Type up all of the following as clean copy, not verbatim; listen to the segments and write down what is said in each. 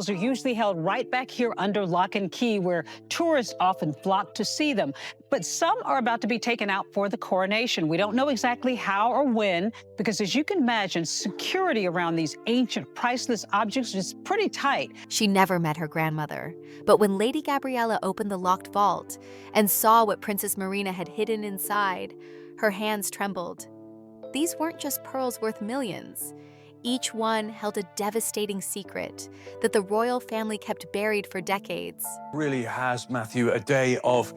are usually held right back here under lock and key, where tourists often flock to see them. But some are about to be taken out for the coronation. We don't know exactly how or when, because as you can imagine, security around these ancient, priceless objects is pretty tight. She never met her grandmother, but when Lady Gabriella opened the locked vault and saw what Princess Marina had hidden inside, her hands trembled. These weren't just pearls worth millions. Each one held a devastating secret that the royal family kept buried for decades. Really has, Matthew, a day of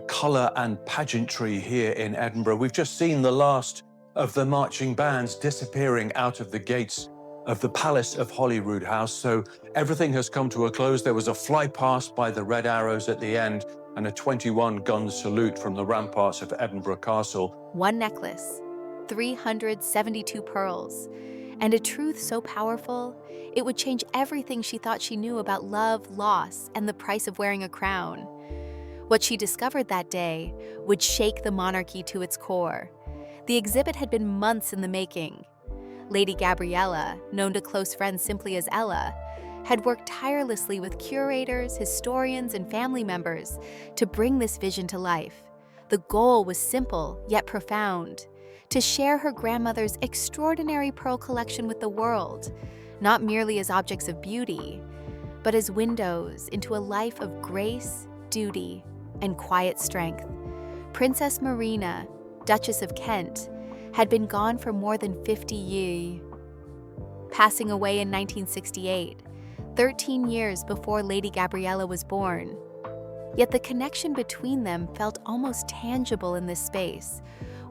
colour and pageantry here in Edinburgh. We've just seen the last of the marching bands disappearing out of the gates of the Palace of Holyrood House, so everything has come to a close. There was a flypast by the Red Arrows at the end and a 21-gun salute from the ramparts of Edinburgh Castle. One necklace, 372 pearls, and a truth so powerful, it would change everything she thought she knew about love, loss, and the price of wearing a crown. What she discovered that day would shake the monarchy to its core. The exhibit had been months in the making. Lady Gabriella, known to close friends simply as Ella, had worked tirelessly with curators, historians, and family members to bring this vision to life. The goal was simple, yet profound: to share her grandmother's extraordinary pearl collection with the world, not merely as objects of beauty, but as windows into a life of grace, duty, and quiet strength. Princess Marina, Duchess of Kent, had been gone for more than 50 years, passing away in 1968, 13 years before Lady Gabriella was born. Yet the connection between them felt almost tangible in this space,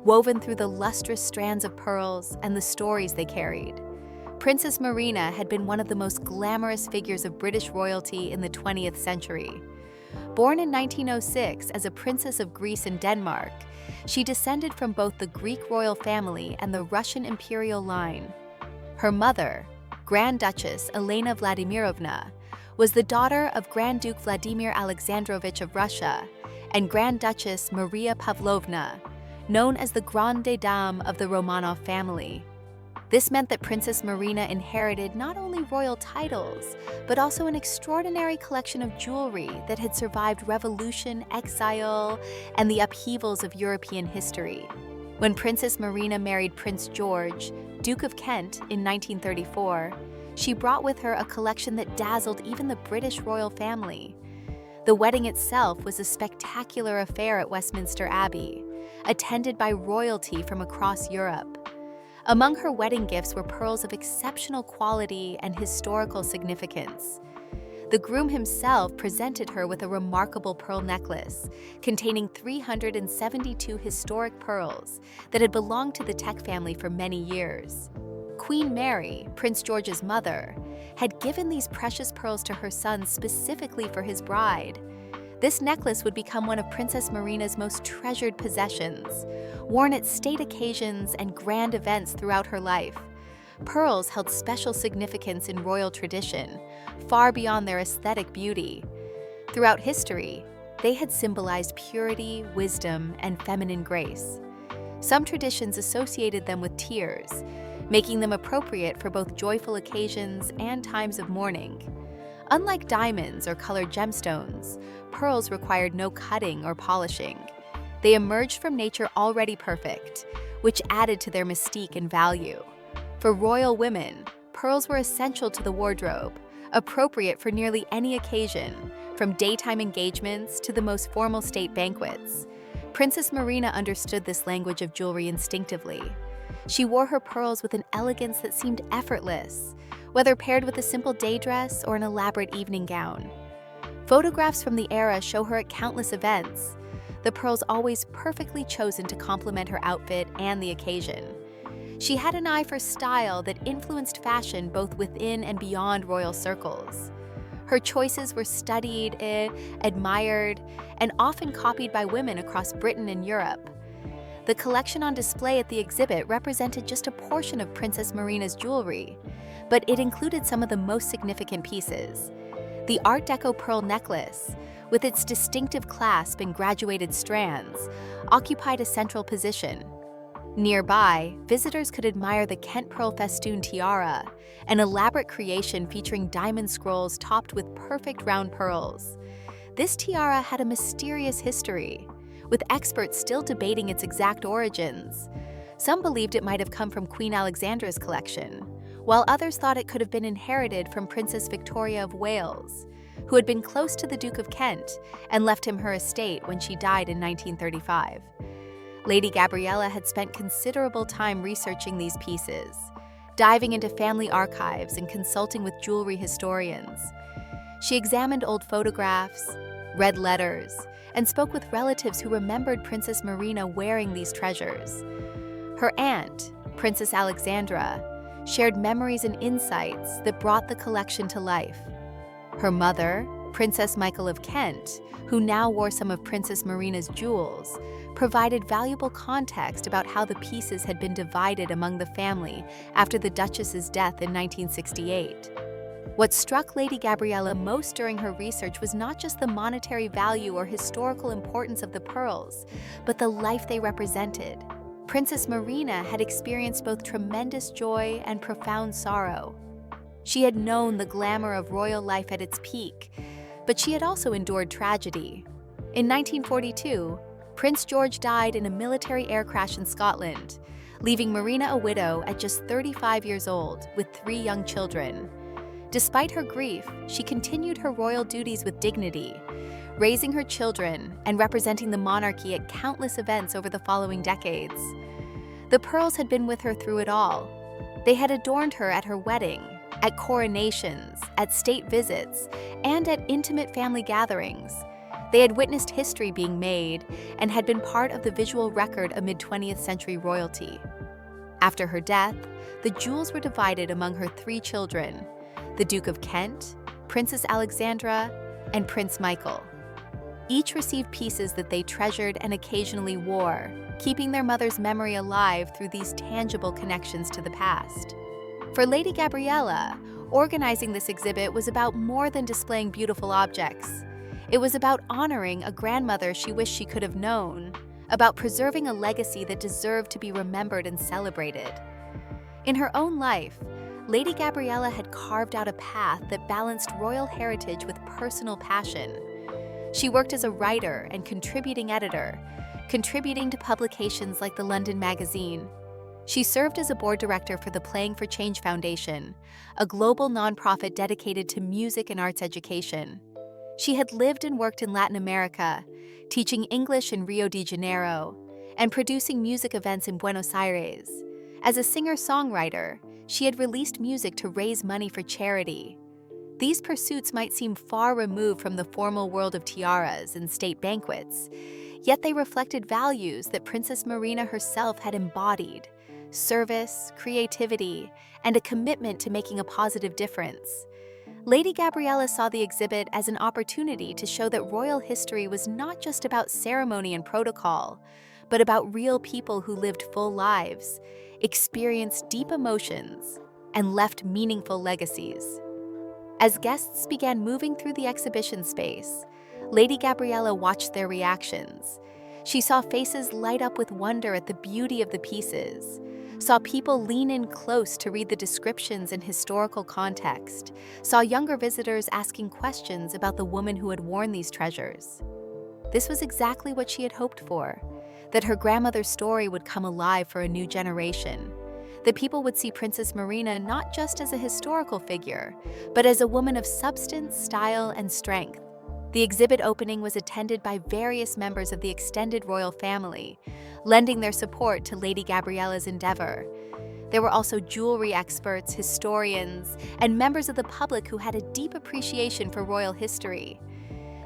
woven through the lustrous strands of pearls and the stories they carried. Princess Marina had been one of the most glamorous figures of British royalty in the 20th century. Born in 1906 as a princess of Greece and Denmark, she descended from both the Greek royal family and the Russian imperial line. Her mother, Grand Duchess Elena Vladimirovna, was the daughter of Grand Duke Vladimir Alexandrovich of Russia and Grand Duchess Maria Pavlovna, known as the Grande Dame of the Romanov family. This meant that Princess Marina inherited not only royal titles, but also an extraordinary collection of jewelry that had survived revolution, exile, and the upheavals of European history. When Princess Marina married Prince George, Duke of Kent, in 1934, she brought with her a collection that dazzled even the British royal family. The wedding itself was a spectacular affair at Westminster Abbey, attended by royalty from across Europe. Among her wedding gifts were pearls of exceptional quality and historical significance. The groom himself presented her with a remarkable pearl necklace containing 372 historic pearls that had belonged to the Tech family for many years. Queen Mary, Prince George's mother, had given these precious pearls to her son specifically for his bride. This necklace would become one of Princess Marina's most treasured possessions, worn at state occasions and grand events throughout her life. Pearls held special significance in royal tradition, far beyond their aesthetic beauty. Throughout history, they had symbolized purity, wisdom, and feminine grace. Some traditions associated them with tears, making them appropriate for both joyful occasions and times of mourning. Unlike diamonds or colored gemstones, pearls required no cutting or polishing. They emerged from nature already perfect, which added to their mystique and value. For royal women, pearls were essential to the wardrobe, appropriate for nearly any occasion, from daytime engagements to the most formal state banquets. Princess Marina understood this language of jewelry instinctively. She wore her pearls with an elegance that seemed effortless, whether paired with a simple day dress or an elaborate evening gown. Photographs from the era show her at countless events, the pearls always perfectly chosen to complement her outfit and the occasion. She had an eye for style that influenced fashion both within and beyond royal circles. Her choices were studied, admired, and often copied by women across Britain and Europe. The collection on display at the exhibit represented just a portion of Princess Marina's jewelry, but it included some of the most significant pieces. The Art Deco pearl necklace, with its distinctive clasp and graduated strands, occupied a central position. Nearby, visitors could admire the Kent Pearl Festoon Tiara, an elaborate creation featuring diamond scrolls topped with perfect round pearls. This tiara had a mysterious history, with experts still debating its exact origins. Some believed it might have come from Queen Alexandra's collection, while others thought it could have been inherited from Princess Victoria of Wales, who had been close to the Duke of Kent and left him her estate when she died in 1935. Lady Gabriella had spent considerable time researching these pieces, diving into family archives and consulting with jewelry historians. She examined old photographs, read letters, and spoke with relatives who remembered Princess Marina wearing these treasures. Her aunt, Princess Alexandra, shared memories and insights that brought the collection to life. Her mother, Princess Michael of Kent, who now wore some of Princess Marina's jewels, provided valuable context about how the pieces had been divided among the family after the Duchess's death in 1968. What struck Lady Gabriella most during her research was not just the monetary value or historical importance of the pearls, but the life they represented. Princess Marina had experienced both tremendous joy and profound sorrow. She had known the glamour of royal life at its peak, but she had also endured tragedy. In 1942, Prince George died in a military air crash in Scotland, leaving Marina a widow at just 35 years old with 3 young children. Despite her grief, she continued her royal duties with dignity, raising her children and representing the monarchy at countless events over the following decades. The pearls had been with her through it all. They had adorned her at her wedding, at coronations, at state visits, and at intimate family gatherings. They had witnessed history being made and had been part of the visual record amid 20th century royalty. After her death, the jewels were divided among her 3 children, the Duke of Kent, Princess Alexandra, and Prince Michael. Each received pieces that they treasured and occasionally wore, keeping their mother's memory alive through these tangible connections to the past. For Lady Gabriella, organizing this exhibit was about more than displaying beautiful objects. It was about honoring a grandmother she wished she could have known, about preserving a legacy that deserved to be remembered and celebrated. In her own life, Lady Gabriella had carved out a path that balanced royal heritage with personal passion. She worked as a writer and contributing editor, contributing to publications like the London Magazine. She served as a board director for the Playing for Change Foundation, a global nonprofit dedicated to music and arts education. She had lived and worked in Latin America, teaching English in Rio de Janeiro, and producing music events in Buenos Aires. As a singer-songwriter, she had released music to raise money for charity. These pursuits might seem far removed from the formal world of tiaras and state banquets, yet they reflected values that Princess Marina herself had embodied: service, creativity, and a commitment to making a positive difference. Lady Gabriella saw the exhibit as an opportunity to show that royal history was not just about ceremony and protocol, but about real people who lived full lives, experienced deep emotions, and left meaningful legacies. As guests began moving through the exhibition space, Lady Gabriella watched their reactions. She saw faces light up with wonder at the beauty of the pieces, saw people lean in close to read the descriptions and historical context, saw younger visitors asking questions about the woman who had worn these treasures. This was exactly what she had hoped for, that her grandmother's story would come alive for a new generation, that people would see Princess Marina not just as a historical figure, but as a woman of substance, style, and strength. The exhibit opening was attended by various members of the extended royal family, lending their support to Lady Gabriella's endeavor. There were also jewelry experts, historians, and members of the public who had a deep appreciation for royal history.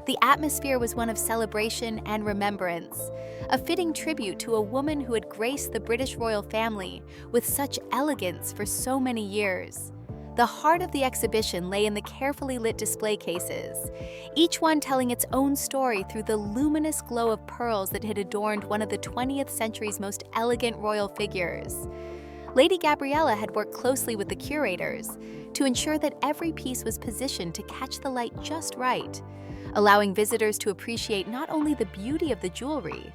The atmosphere was one of celebration and remembrance, a fitting tribute to a woman who had graced the British royal family with such elegance for so many years. The heart of the exhibition lay in the carefully lit display cases, each one telling its own story through the luminous glow of pearls that had adorned one of the 20th century's most elegant royal figures. Lady Gabriella had worked closely with the curators to ensure that every piece was positioned to catch the light just right, allowing visitors to appreciate not only the beauty of the jewelry,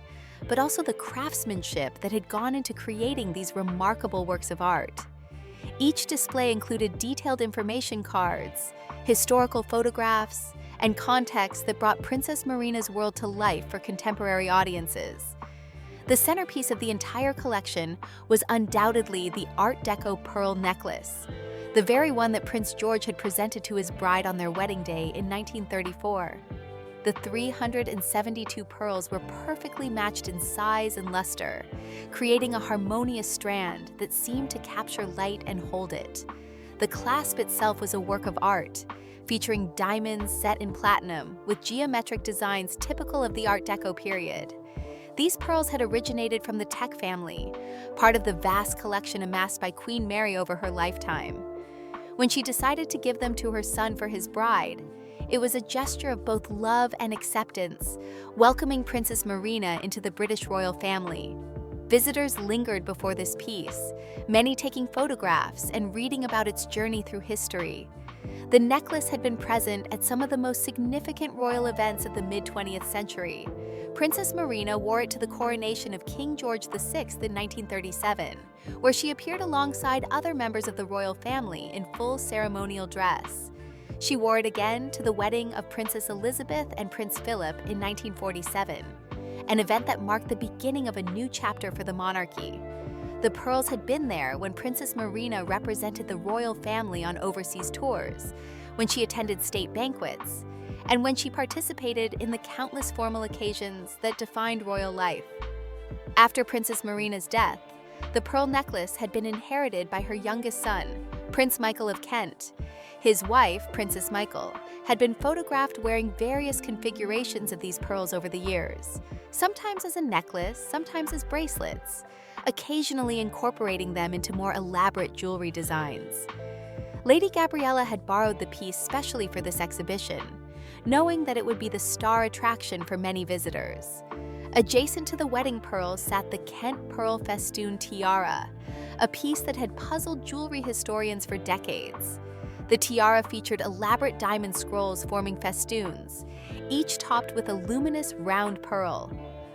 but also the craftsmanship that had gone into creating these remarkable works of art. Each display included detailed information cards, historical photographs, and context that brought Princess Marina's world to life for contemporary audiences. The centerpiece of the entire collection was undoubtedly the Art Deco pearl necklace, the very one that Prince George had presented to his bride on their wedding day in 1934. The 372 pearls were perfectly matched in size and luster, creating a harmonious strand that seemed to capture light and hold it. The clasp itself was a work of art, featuring diamonds set in platinum with geometric designs typical of the Art Deco period. These pearls had originated from the Teck family, part of the vast collection amassed by Queen Mary over her lifetime. When she decided to give them to her son for his bride, it was a gesture of both love and acceptance, welcoming Princess Marina into the British royal family. Visitors lingered before this piece, many taking photographs and reading about its journey through history. The necklace had been present at some of the most significant royal events of the mid-20th century. Princess Marina wore it to the coronation of King George VI in 1937, where she appeared alongside other members of the royal family in full ceremonial dress. She wore it again to the wedding of Princess Elizabeth and Prince Philip in 1947, an event that marked the beginning of a new chapter for the monarchy. The pearls had been there when Princess Marina represented the royal family on overseas tours, when she attended state banquets, and when she participated in the countless formal occasions that defined royal life. After Princess Marina's death, the pearl necklace had been inherited by her youngest son, Prince Michael of Kent. His wife, Princess Michael, had been photographed wearing various configurations of these pearls over the years, sometimes as a necklace, sometimes as bracelets, occasionally incorporating them into more elaborate jewelry designs. Lady Gabriella had borrowed the piece specially for this exhibition, knowing that it would be the star attraction for many visitors. Adjacent to the wedding pearls sat the Kent Pearl Festoon Tiara, a piece that had puzzled jewelry historians for decades. The tiara featured elaborate diamond scrolls forming festoons, each topped with a luminous round pearl.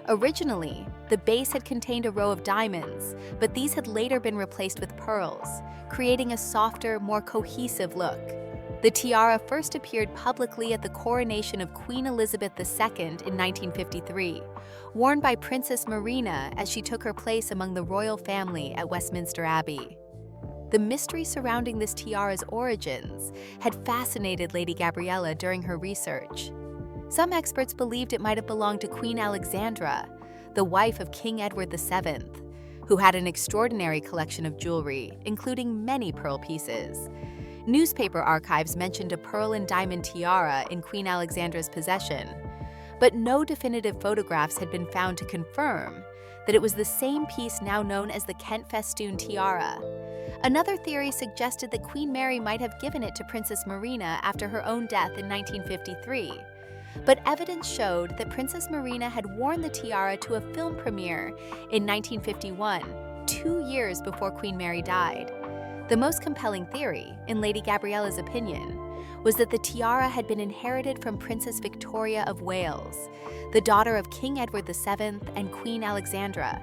Originally, the base had contained a row of diamonds, but these had later been replaced with pearls, creating a softer, more cohesive look. The tiara first appeared publicly at the coronation of Queen Elizabeth II in 1953, worn by Princess Marina as she took her place among the royal family at Westminster Abbey. The mystery surrounding this tiara's origins had fascinated Lady Gabriella during her research. Some experts believed it might have belonged to Queen Alexandra, the wife of King Edward VII, who had an extraordinary collection of jewelry, including many pearl pieces. Newspaper archives mentioned a pearl and diamond tiara in Queen Alexandra's possession, but no definitive photographs had been found to confirm that it was the same piece now known as the Kent Festoon Tiara. Another theory suggested that Queen Mary might have given it to Princess Marina after her own death in 1953, but evidence showed that Princess Marina had worn the tiara to a film premiere in 1951, 2 years before Queen Mary died. The most compelling theory, in Lady Gabriella's opinion, was that the tiara had been inherited from Princess Victoria of Wales, the daughter of King Edward VII and Queen Alexandra.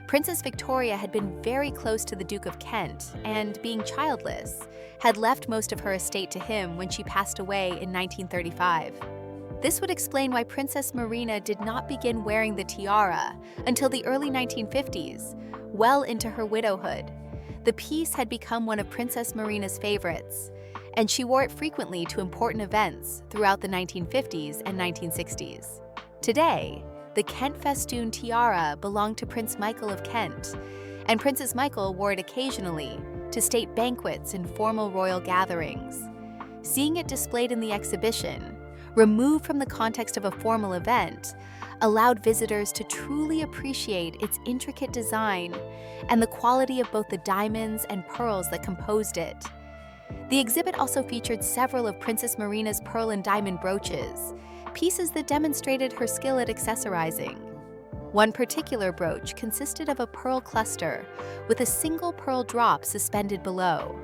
Princess Victoria had been very close to the Duke of Kent and, being childless, had left most of her estate to him when she passed away in 1935. This would explain why Princess Marina did not begin wearing the tiara until the early 1950s, well into her widowhood. The piece had become one of Princess Marina's favorites, and she wore it frequently to important events throughout the 1950s and 1960s. Today, the Kent Festoon Tiara belonged to Prince Michael of Kent, and Princess Michael wore it occasionally to state banquets and formal royal gatherings. Seeing it displayed in the exhibition, removed from the context of a formal event, allowed visitors to truly appreciate its intricate design and the quality of both the diamonds and pearls that composed it. The exhibit also featured several of Princess Marina's pearl and diamond brooches, pieces that demonstrated her skill at accessorizing. One particular brooch consisted of a pearl cluster with a single pearl drop suspended below.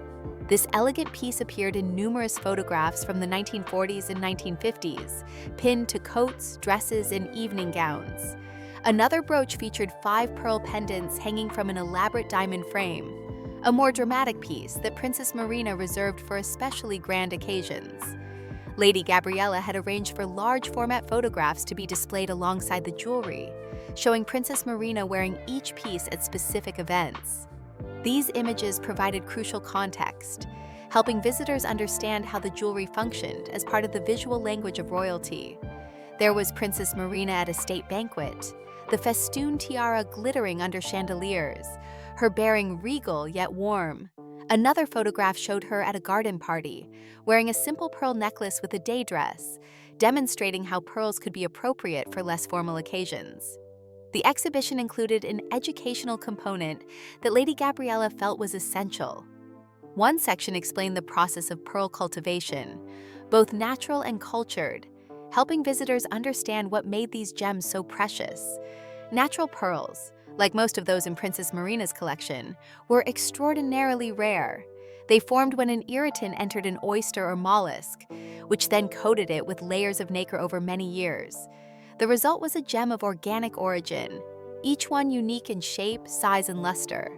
This elegant piece appeared in numerous photographs from the 1940s and 1950s, pinned to coats, dresses, and evening gowns. Another brooch featured 5 pearl pendants hanging from an elaborate diamond frame, a more dramatic piece that Princess Marina reserved for especially grand occasions. Lady Gabriella had arranged for large-format photographs to be displayed alongside the jewelry, showing Princess Marina wearing each piece at specific events. These images provided crucial context, helping visitors understand how the jewelry functioned as part of the visual language of royalty. There was Princess Marina at a state banquet, the festoon tiara glittering under chandeliers, her bearing regal yet warm. Another photograph showed her at a garden party, wearing a simple pearl necklace with a day dress, demonstrating how pearls could be appropriate for less formal occasions. The exhibition included an educational component that Lady Gabriella felt was essential. One section explained the process of pearl cultivation, both natural and cultured, helping visitors understand what made these gems so precious. Natural pearls, like most of those in Princess Marina's collection, were extraordinarily rare. They formed when an irritant entered an oyster or mollusk, which then coated it with layers of nacre over many years. The result was a gem of organic origin, each one unique in shape, size, and luster.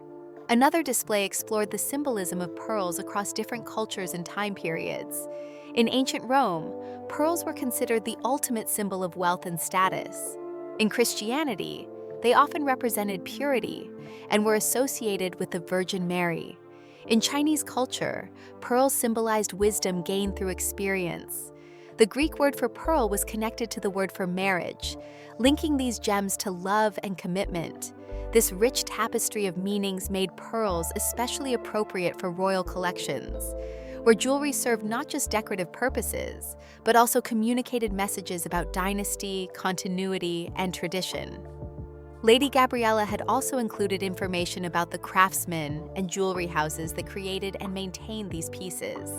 Another display explored the symbolism of pearls across different cultures and time periods. In ancient Rome, pearls were considered the ultimate symbol of wealth and status. In Christianity, they often represented purity and were associated with the Virgin Mary. In Chinese culture, pearls symbolized wisdom gained through experience. The Greek word for pearl was connected to the word for marriage, linking these gems to love and commitment. This rich tapestry of meanings made pearls especially appropriate for royal collections, where jewelry served not just decorative purposes, but also communicated messages about dynasty, continuity, and tradition. Lady Gabriella had also included information about the craftsmen and jewelry houses that created and maintained these pieces.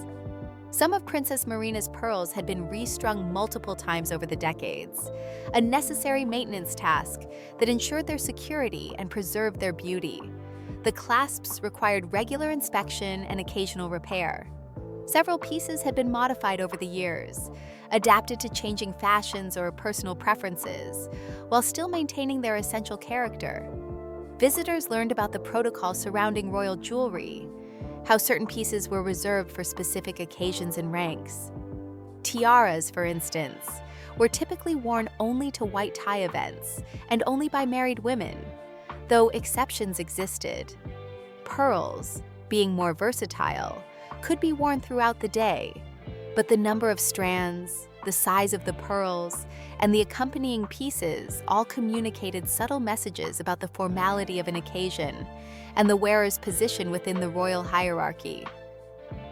Some of Princess Marina's pearls had been restrung multiple times over the decades, a necessary maintenance task that ensured their security and preserved their beauty. The clasps required regular inspection and occasional repair. Several pieces had been modified over the years, adapted to changing fashions or personal preferences, while still maintaining their essential character. Visitors learned about the protocol surrounding royal jewelry, how certain pieces were reserved for specific occasions and ranks. Tiaras, for instance, were typically worn only to white tie events and only by married women, though exceptions existed. Pearls, being more versatile, could be worn throughout the day, but the number of strands, the size of the pearls, and the accompanying pieces all communicated subtle messages about the formality of an occasion and the wearer's position within the royal hierarchy.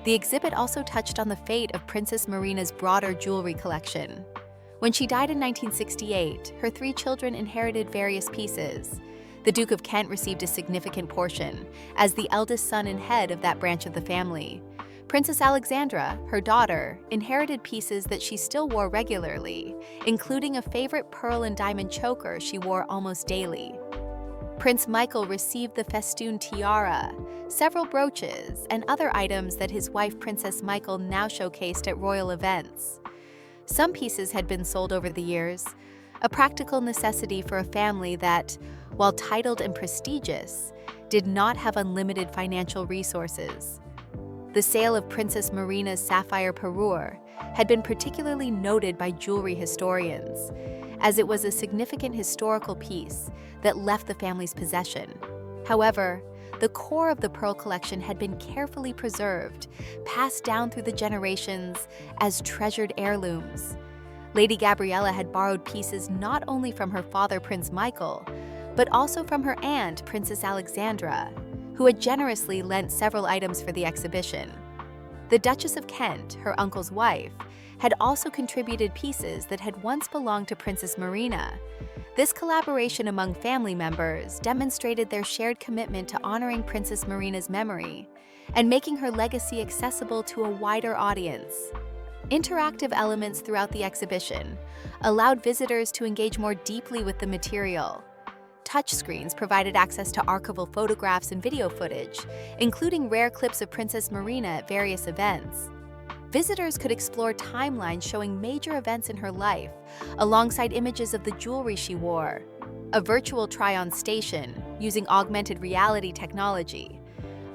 The exhibit also touched on the fate of Princess Marina's broader jewelry collection. When she died in 1968, her 3 children inherited various pieces. The Duke of Kent received a significant portion, as the eldest son and head of that branch of the family. Princess Alexandra, her daughter, inherited pieces that she still wore regularly, including a favorite pearl and diamond choker she wore almost daily. Prince Michael received the festoon tiara, several brooches, and other items that his wife Princess Michael now showcased at royal events. Some pieces had been sold over the years, a practical necessity for a family that, while titled and prestigious, did not have unlimited financial resources. The sale of Princess Marina's sapphire parure had been particularly noted by jewelry historians, as it was a significant historical piece that left the family's possession. However, the core of the pearl collection had been carefully preserved, passed down through the generations as treasured heirlooms. Lady Gabriella had borrowed pieces not only from her father, Prince Michael, but also from her aunt, Princess Alexandra, who had generously lent several items for the exhibition. The Duchess of Kent, her uncle's wife, had also contributed pieces that had once belonged to Princess Marina. This collaboration among family members demonstrated their shared commitment to honoring Princess Marina's memory and making her legacy accessible to a wider audience. Interactive elements throughout the exhibition allowed visitors to engage more deeply with the material. Touchscreens provided access to archival photographs and video footage, including rare clips of Princess Marina at various events. Visitors could explore timelines showing major events in her life, alongside images of the jewelry she wore. A virtual try-on station, using augmented reality technology,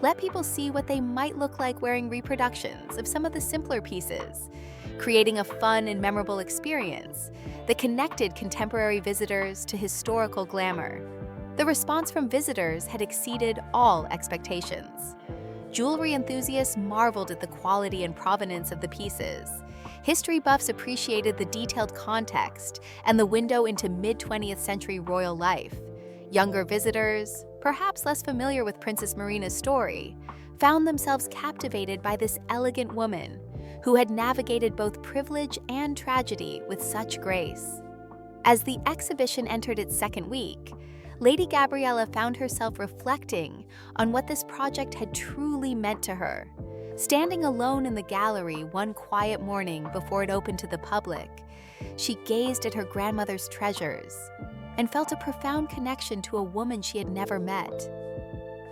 let people see what they might look like wearing reproductions of some of the simpler pieces, creating a fun and memorable experience that connected contemporary visitors to historical glamour. The response from visitors had exceeded all expectations. Jewelry enthusiasts marveled at the quality and provenance of the pieces. History buffs appreciated the detailed context and the window into mid-20th century royal life. Younger visitors, perhaps less familiar with Princess Marina's story, found themselves captivated by this elegant woman who had navigated both privilege and tragedy with such grace. As the exhibition entered its second week, Lady Gabriella found herself reflecting on what this project had truly meant to her. Standing alone in the gallery one quiet morning before it opened to the public, she gazed at her grandmother's treasures and felt a profound connection to a woman she had never met.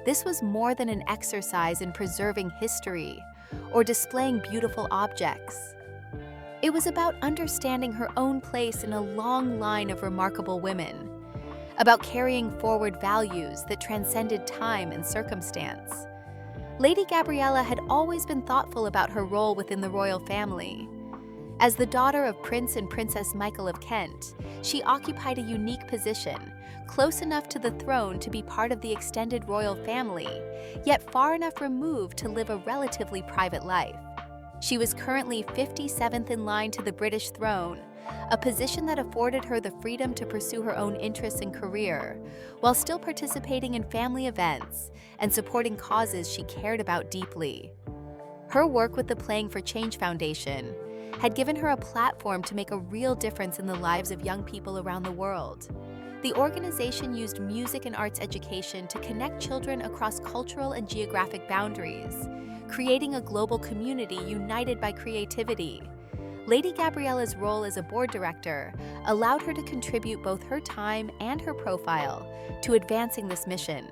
This was more than an exercise in preserving history or displaying beautiful objects. It was about understanding her own place in a long line of remarkable women, about carrying forward values that transcended time and circumstance. Lady Gabriella had always been thoughtful about her role within the royal family. As the daughter of Prince and Princess Michael of Kent, she occupied a unique position, close enough to the throne to be part of the extended royal family, yet far enough removed to live a relatively private life. She was currently 57th in line to the British throne, a position that afforded her the freedom to pursue her own interests and career, while still participating in family events and supporting causes she cared about deeply. Her work with the Playing for Change Foundation had given her a platform to make a real difference in the lives of young people around the world. The organization used music and arts education to connect children across cultural and geographic boundaries, creating a global community united by creativity. Lady Gabriella's role as a board director allowed her to contribute both her time and her profile to advancing this mission.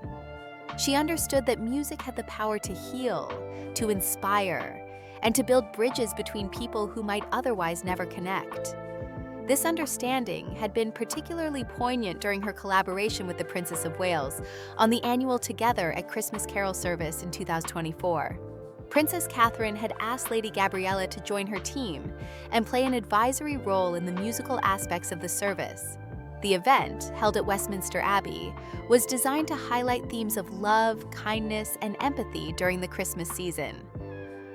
She understood that music had the power to heal, to inspire, and to build bridges between people who might otherwise never connect. This understanding had been particularly poignant during her collaboration with the Princess of Wales on the annual Together at Christmas Carol service in 2024. Princess Catherine had asked Lady Gabriella to join her team and play an advisory role in the musical aspects of the service. The event, held at Westminster Abbey, was designed to highlight themes of love, kindness, and empathy during the Christmas season.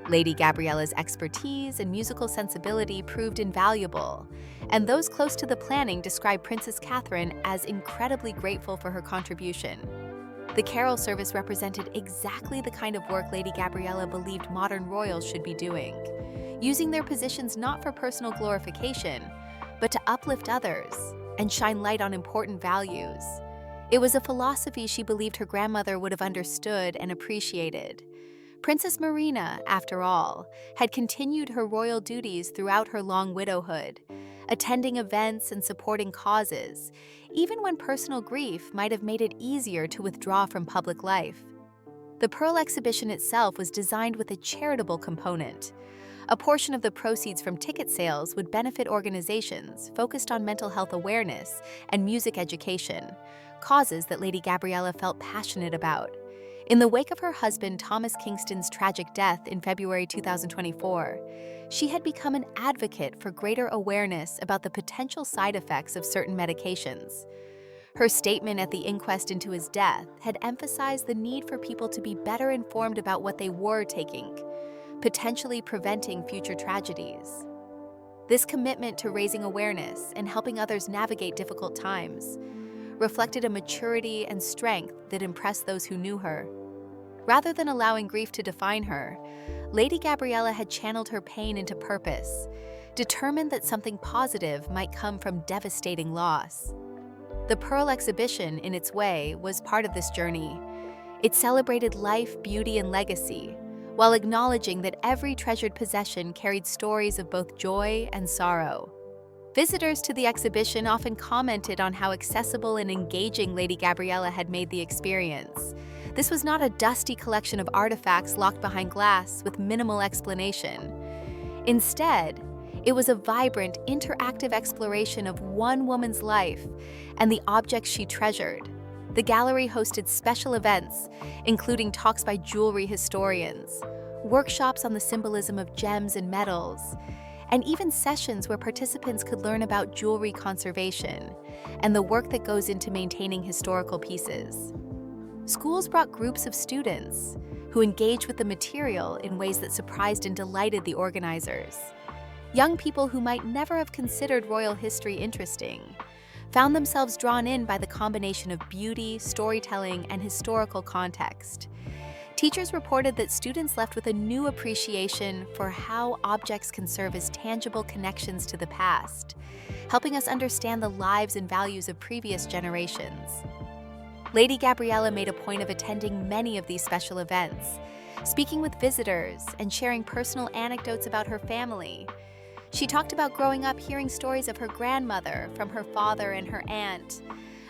Lady Gabriella's expertise and musical sensibility proved invaluable, and those close to the planning described Princess Catherine as incredibly grateful for her contribution. The carol service represented exactly the kind of work Lady Gabriella believed modern royals should be doing, using their positions not for personal glorification, but to uplift others and shine light on important values. It was a philosophy she believed her grandmother would have understood and appreciated. Princess Marina, after all, had continued her royal duties throughout her long widowhood, attending events and supporting causes, even when personal grief might have made it easier to withdraw from public life. The Pearl exhibition itself was designed with a charitable component. A portion of the proceeds from ticket sales would benefit organizations focused on mental health awareness and music education, causes that Lady Gabriella felt passionate about. In the wake of her husband Thomas Kingston's tragic death in February 2024, she had become an advocate for greater awareness about the potential side effects of certain medications. Her statement at the inquest into his death had emphasized the need for people to be better informed about what they were taking, potentially preventing future tragedies. This commitment to raising awareness and helping others navigate difficult times reflected a maturity and strength that impressed those who knew her. Rather than allowing grief to define her, Lady Gabriella had channeled her pain into purpose, determined that something positive might come from devastating loss. The Pearl exhibition, in its way, was part of this journey. It celebrated life, beauty, and legacy, while acknowledging that every treasured possession carried stories of both joy and sorrow. Visitors to the exhibition often commented on how accessible and engaging Lady Gabriella had made the experience. This was not a dusty collection of artifacts locked behind glass with minimal explanation. Instead, It was a vibrant, interactive exploration of one woman's life and the objects she treasured. The gallery hosted special events, including talks by jewelry historians, workshops on the symbolism of gems and metals, and even sessions where participants could learn about jewelry conservation and the work that goes into maintaining historical pieces. Schools brought groups of students who engaged with the material in ways that surprised and delighted the organizers. Young people who might never have considered royal history interesting found themselves drawn in by the combination of beauty, storytelling, and historical context. Teachers reported that students left with a new appreciation for how objects can serve as tangible connections to the past, helping us understand the lives and values of previous generations. Lady Gabriella made a point of attending many of these special events, speaking with visitors and sharing personal anecdotes about her family. She talked about growing up hearing stories of her grandmother from her father and her aunt,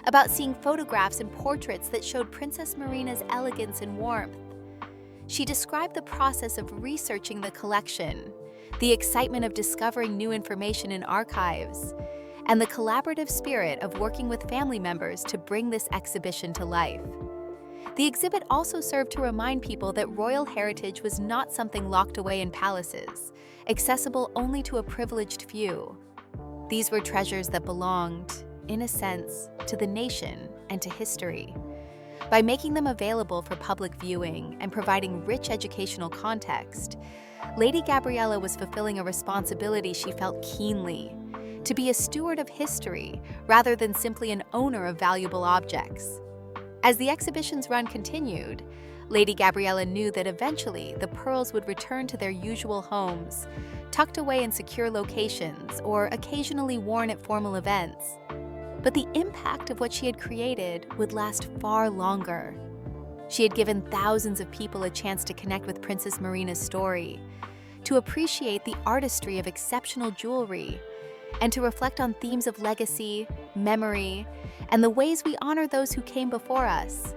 about seeing photographs and portraits that showed Princess Marina's elegance and warmth. She described the process of researching the collection, the excitement of discovering new information in archives, and the collaborative spirit of working with family members to bring this exhibition to life. The exhibit also served to remind people that royal heritage was not something locked away in palaces, accessible only to a privileged few. These were treasures that belonged, in a sense, to the nation and to history. By making them available for public viewing and providing rich educational context, Lady Gabriella was fulfilling a responsibility she felt keenly: to be a steward of history rather than simply an owner of valuable objects. As the exhibition's run continued, Lady Gabriella knew that eventually the pearls would return to their usual homes, tucked away in secure locations or occasionally worn at formal events. But the impact of what she had created would last far longer. She had given thousands of people a chance to connect with Princess Marina's story, to appreciate the artistry of exceptional jewelry, and to reflect on themes of legacy, memory, and the ways we honor those who came before us.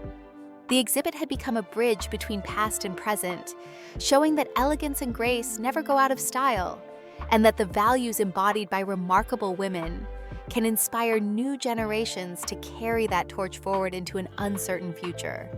The exhibit had become a bridge between past and present, showing that elegance and grace never go out of style, and that the values embodied by remarkable women can inspire new generations to carry that torch forward into an uncertain future.